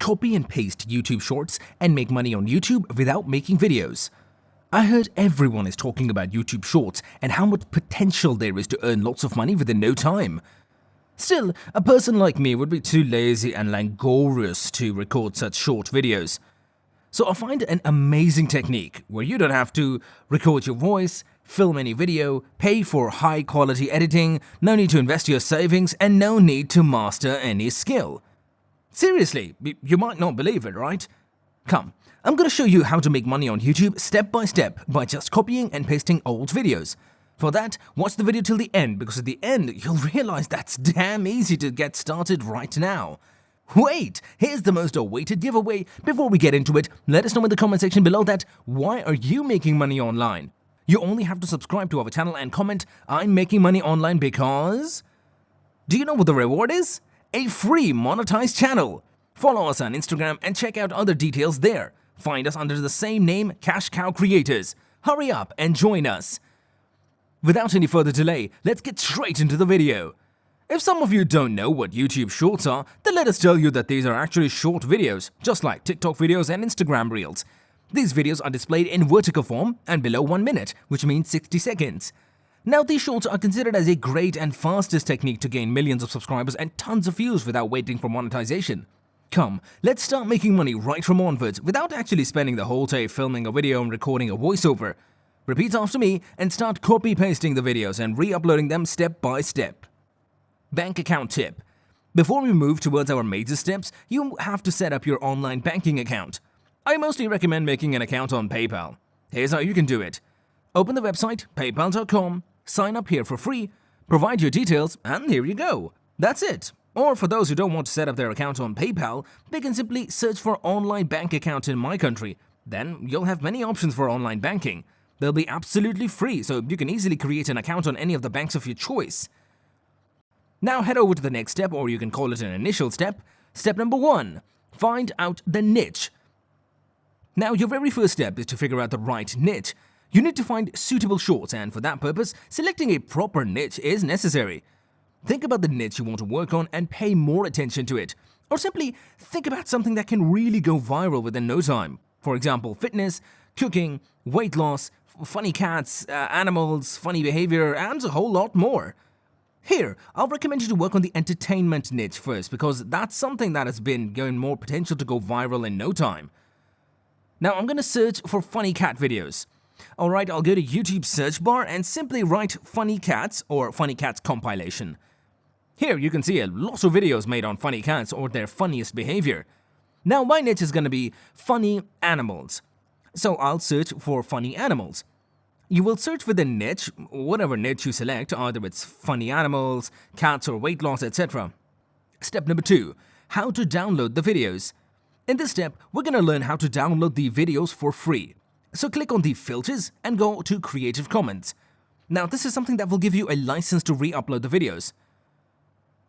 copy and paste YouTube shorts and make money on YouTube without making videos. I heard everyone is talking about YouTube shorts and how much potential there is to earn lots of money within no time. Still, a person like me would be too lazy and languorous to record such short videos. So I find an amazing technique where you don't have to record your voice, film any video, pay for high quality editing, no need to invest your savings, and no need to master any skill. Seriously, you might not believe it, right? Come, I'm gonna show you how to make money on YouTube step by step by just copying and pasting old videos. For that, watch the video till the end, because at the end you'll realize that's damn easy to get started right now. Wait, here's the most awaited giveaway. Before we get into it, let us know in the comment section below that why are you making money online? You only have to subscribe to our channel and comment, I'm making money online because... Do you know what the reward is? A free monetized channel. Follow us on Instagram and check out other details there. Find us under the same name, Cash Cow Creators. Hurry up and join us. Without any further delay, let's get straight into the video. If some of you don't know what YouTube Shorts are, then let us tell you that these are actually short videos, just like TikTok videos and Instagram Reels. These videos are displayed in vertical form and below 1 minute, which means 60 seconds. Now, these shorts are considered as a great and fastest technique to gain millions of subscribers and tons of views without waiting for monetization. Come, let's start making money right from onwards without actually spending the whole day filming a video and recording a voiceover. Repeat after me and start copy-pasting the videos and re-uploading them step by step. Bank account tip. Before we move towards our major steps, you have to set up your online banking account. I mostly recommend making an account on PayPal. Here's how you can do it. Open the website paypal.com, sign up here for free, provide your details, and here you go. That's it. Or for those who don't want to set up their account on PayPal, they can simply search for online bank account in my country. Then you'll have many options for online banking. They'll be absolutely free, so you can easily create an account on any of the banks of your choice. Now head over to the next step, or you can call it an initial step. Step number 1. Find out the niche. Now, your very first step is to figure out the right niche. You need to find suitable shorts, and for that purpose, selecting a proper niche is necessary. Think about the niche you want to work on and pay more attention to it. Or simply think about something that can really go viral within no time. For example, fitness, cooking, weight loss, funny cats, animals, funny behavior, and a whole lot more. Here, I'll recommend you to work on the entertainment niche first, because that's something that has been given more potential to go viral in no time. Now I'm going to search for funny cat videos. Alright, I'll go to YouTube search bar and simply write funny cats or funny cats compilation. Here you can see a lot of videos made on funny cats or their funniest behavior. Now my niche is going to be funny animals. So I'll search for funny animals. You will search for the niche, whatever niche you select, either it's funny animals, cats or weight loss, etc. Step number 2. How to download the videos. In this step, we're going to learn how to download the videos for free. So click on the filters and go to Creative Commons. Now this is something that will give you a license to re-upload the videos.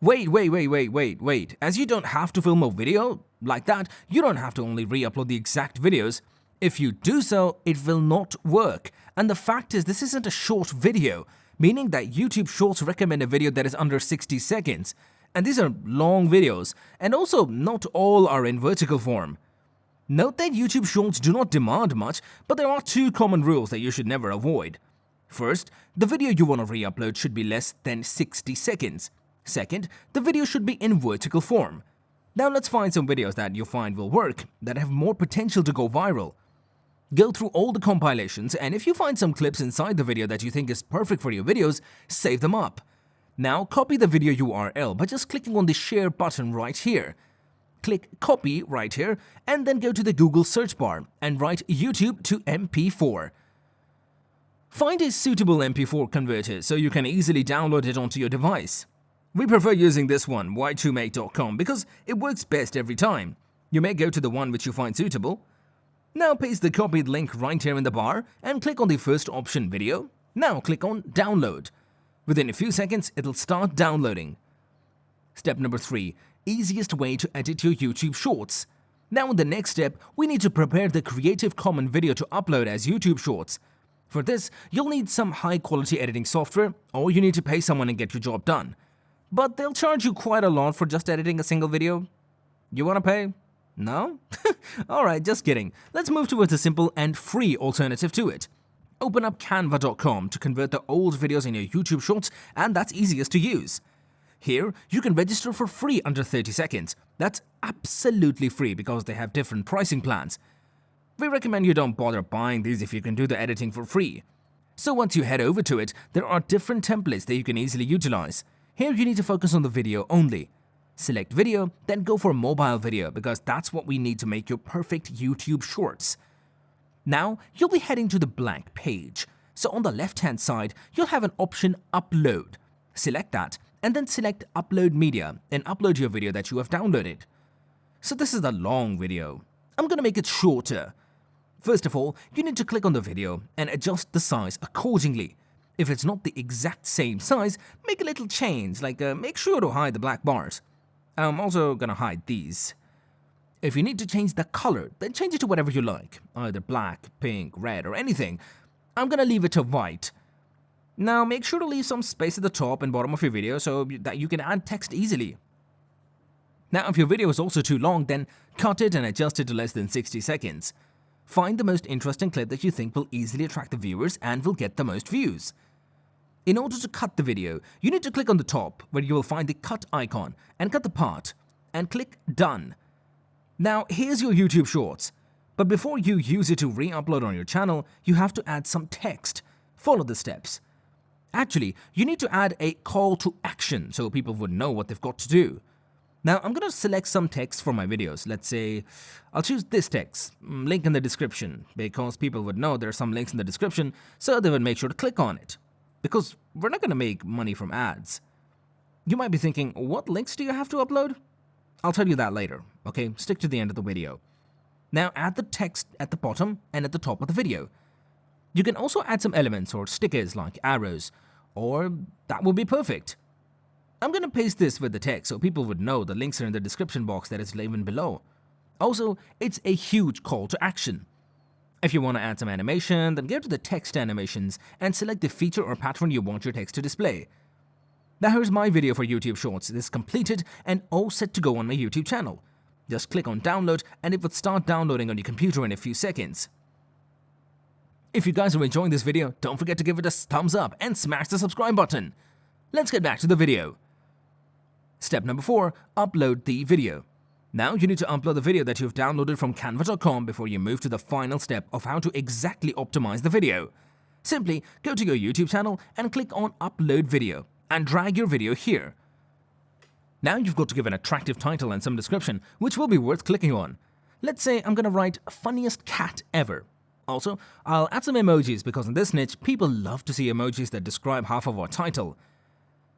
Wait. As you don't have to film a video like that, you don't have to only re-upload the exact videos. If you do so, it will not work. And the fact is, this isn't a short video, meaning that YouTube Shorts recommend a video that is under 60 seconds. And these are long videos, and also not all are in vertical form. Note that YouTube Shorts do not demand much, but there are 2 common rules that you should never avoid. First, the video you want to re-upload should be less than 60 seconds. Second, the video should be in vertical form. Now let's find some videos that you find will work, that have more potential to go viral. Go through all the compilations, and if you find some clips inside the video that you think is perfect for your videos, save them up. Now copy the video URL by just clicking on the share button right here. Click copy right here and then go to the Google search bar and write YouTube to MP4. Find a suitable MP4 converter so you can easily download it onto your device. We prefer using this one, y2make.com, because it works best every time. You may go to the one which you find suitable. Now paste the copied link right here in the bar and click on the first option, video. Now click on download. Within a few seconds, it'll start downloading. Step number 3. Easiest way to edit your YouTube Shorts. Now in the next step, we need to prepare the Creative Commons video to upload as YouTube Shorts. For this, you'll need some high quality editing software, or you need to pay someone and get your job done. But they'll charge you quite a lot for just editing a single video. You wanna pay? No? Alright, just kidding. Let's move towards a simple and free alternative to it. Open up canva.com to convert the old videos in your YouTube Shorts, and that's easiest to use. Here, you can register for free under 30 seconds. That's absolutely free because they have different pricing plans. We recommend you don't bother buying these if you can do the editing for free. So once you head over to it, there are different templates that you can easily utilize. Here you need to focus on the video only. Select video, then go for mobile video because that's what we need to make your perfect YouTube Shorts. Now, you'll be heading to the blank page. So on the left-hand side, you'll have an option Upload. Select that, and then select Upload Media and upload your video that you have downloaded. So this is a long video. I'm going to make it shorter. First of all, you need to click on the video and adjust the size accordingly. If it's not the exact same size, make a little change, like make sure to hide the black bars. I'm also going to hide these. If you need to change the color, then change it to whatever you like, either black, pink, red, or anything. I'm going to leave it to white. Now make sure to leave some space at the top and bottom of your video so that you can add text easily. Now if your video is also too long, then cut it and adjust it to less than 60 seconds. Find the most interesting clip that you think will easily attract the viewers and will get the most views. In order to cut the video, you need to click on the top where you will find the cut icon and cut the part and click Done. Now here's your YouTube Shorts. But before you use it to re-upload on your channel, you have to add some text. Follow the steps. Actually, you need to add a call to action so people would know what they've got to do. Now, I'm going to select some text for my videos. Let's say, I'll choose this text, link in the description, because people would know there are some links in the description, so they would make sure to click on it. Because we're not going to make money from ads. You might be thinking, what links do you have to upload? I'll tell you that later, okay? Stick to the end of the video. Now, add the text at the bottom and at the top of the video. You can also add some elements or stickers like arrows, or that would be perfect. I'm going to paste this with the text so people would know the links are in the description box that is given below. Also, it's a huge call to action. If you want to add some animation, then go to the text animations and select the feature or pattern you want your text to display. Now here's my video for YouTube Shorts. It is completed and all set to go on my YouTube channel. Just click on download and it would start downloading on your computer in a few seconds. If you guys are enjoying this video, don't forget to give it a thumbs up and smash the subscribe button. Let's get back to the video. Step number 4, upload the video. Now you need to upload the video that you've downloaded from canva.com before you move to the final step of how to exactly optimize the video. Simply go to your YouTube channel and click on Upload Video and drag your video here. Now you've got to give an attractive title and some description, which will be worth clicking on. Let's say I'm going to write funniest cat ever. Also, I'll add some emojis because in this niche, people love to see emojis that describe half of our title.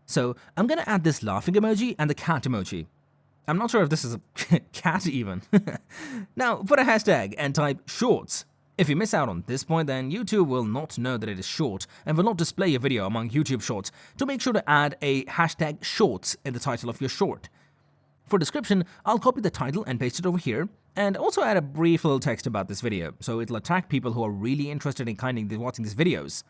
So I'm going to add this laughing emoji and the cat emoji. I'm not sure if this is a cat even. Now put a hashtag and type shorts. If you miss out on this point, then YouTube will not know that it is short and will not display your video among YouTube Shorts. So make sure to add a hashtag shorts in the title of your short. For description, I'll copy the title and paste it over here and also add a brief little text about this video so it'll attract people who are really interested in watching these videos.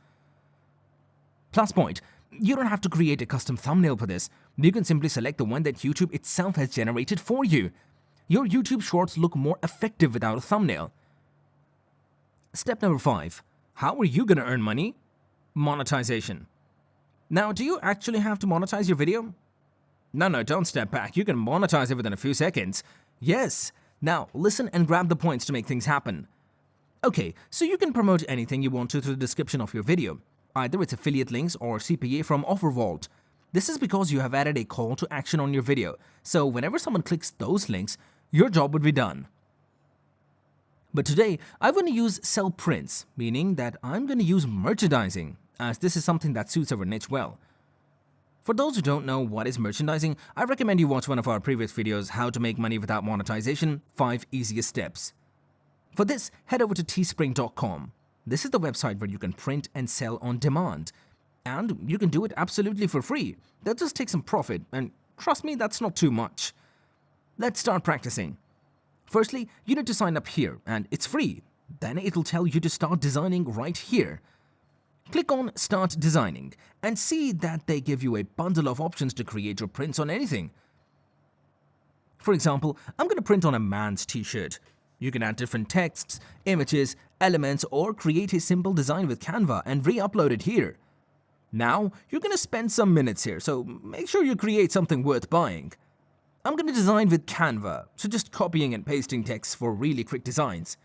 Plus point, you don't have to create a custom thumbnail for this. You can simply select the one that YouTube itself has generated for you. Your YouTube Shorts look more effective without a thumbnail. Step number 5. How are you going to earn money? Monetization. Now, do you actually have to monetize your video? No, don't step back. You can monetize it within a few seconds. Yes. Now, listen and grab the points to make things happen. Okay, so you can promote anything you want to through the description of your video. Either it's affiliate links or CPA from OfferVault. This is because you have added a call to action on your video, so whenever someone clicks those links, your job would be done. But today, I'm going to use sell prints, meaning that I'm going to use merchandising, as this is something that suits our niche well. For those who don't know what is merchandising, I recommend you watch one of our previous videos, How to Make Money Without Monetization, 5 Easiest Steps. For this, head over to teespring.com. This is the website where you can print and sell on demand. And you can do it absolutely for free. They'll just take some profit, and trust me, that's not too much. Let's start practicing. Firstly, you need to sign up here, and it's free. Then it'll tell you to start designing right here. Click on Start Designing and see that they give you a bundle of options to create your prints on anything. For example, I'm going to print on a man's t-shirt. You can add different texts, images, elements, or create a simple design with Canva and re-upload it here. Now, you're going to spend some minutes here, so make sure you create something worth buying. I'm going to design with Canva, so just copying and pasting text for really quick designs.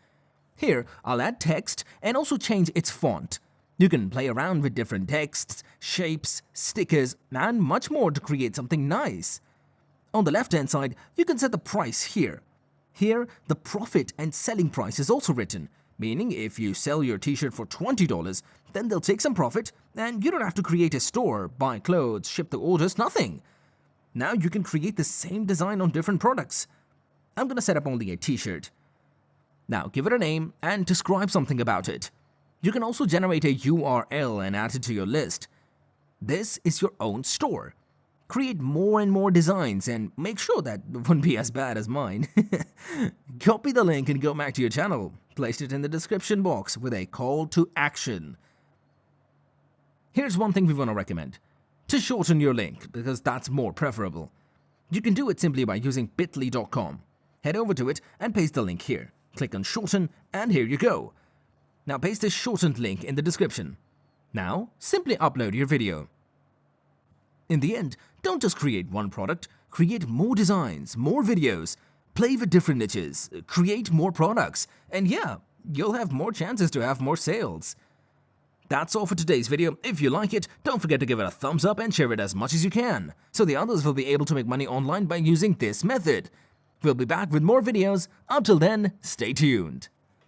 Here, I'll add text and also change its font. You can play around with different texts, shapes, stickers, and much more to create something nice. On the left-hand side, you can set the price here. Here, the profit and selling price is also written, meaning if you sell your t-shirt for $20, then they'll take some profit and you don't have to create a store, buy clothes, ship the orders, nothing. Now you can create the same design on different products. I'm going to set up only a t-shirt. Now give it a name and describe something about it. You can also generate a URL and add it to your list. This is your own store. Create more and more designs and make sure that won't be as bad as mine. Copy the link and go back to your channel. Place it in the description box with a call to action. Here's one thing we want to recommend. To shorten your link, because that's more preferable. You can do it simply by using bit.ly.com. Head over to it and paste the link here. Click on shorten and here you go. Now paste this shortened link in the description. Now simply upload your video. In the end, don't just create one product, create more designs, more videos, play with different niches, create more products, and yeah, you'll have more chances to have more sales. That's all for today's video. If you like it, don't forget to give it a thumbs up and share it as much as you can, so the others will be able to make money online by using this method. We'll be back with more videos. Until then, stay tuned.